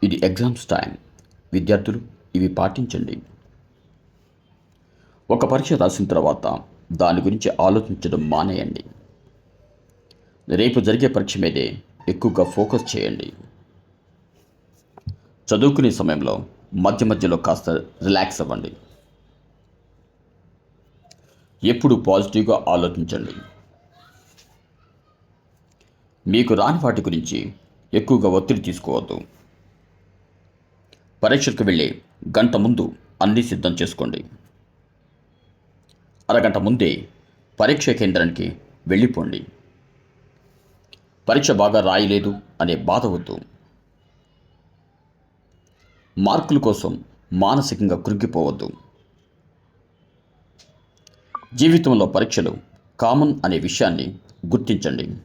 ఇది exams time. విద్యార్థులు ఇవి పాటించండి. ఒక పరీక్ష రాసిన తర్వాత దాని గురించి ఆలోచించడం మానేయండి. రేపు జరిగే పరీక్ష మీదే ఎక్కువగా ఫోకస్ చేయండి. చదువుకునే సమయంలో మధ్య మధ్యలో కాస్త రిలాక్స్ అవ్వండి. ఎప్పుడు పాజిటివ్గా ఆలోచించండి. మీకు రాని వాటి గురించి ఎక్కువగా ఒత్తిడి తీసుకోవద్దు. పరీక్షలకు వెళ్ళే గంట ముందు అన్నీ సిద్ధం చేసుకోండి. అరగంట ముందే పరీక్ష కేంద్రానికి వెళ్ళిపోండి. పరీక్ష బాగా రాయలేదు అనే బాధ వద్దు. మార్కుల కోసం మానసికంగా కృంగిపోవద్దు. జీవితంలో పరీక్షలు కామన్ అనే విషయాన్ని గుర్తించండి.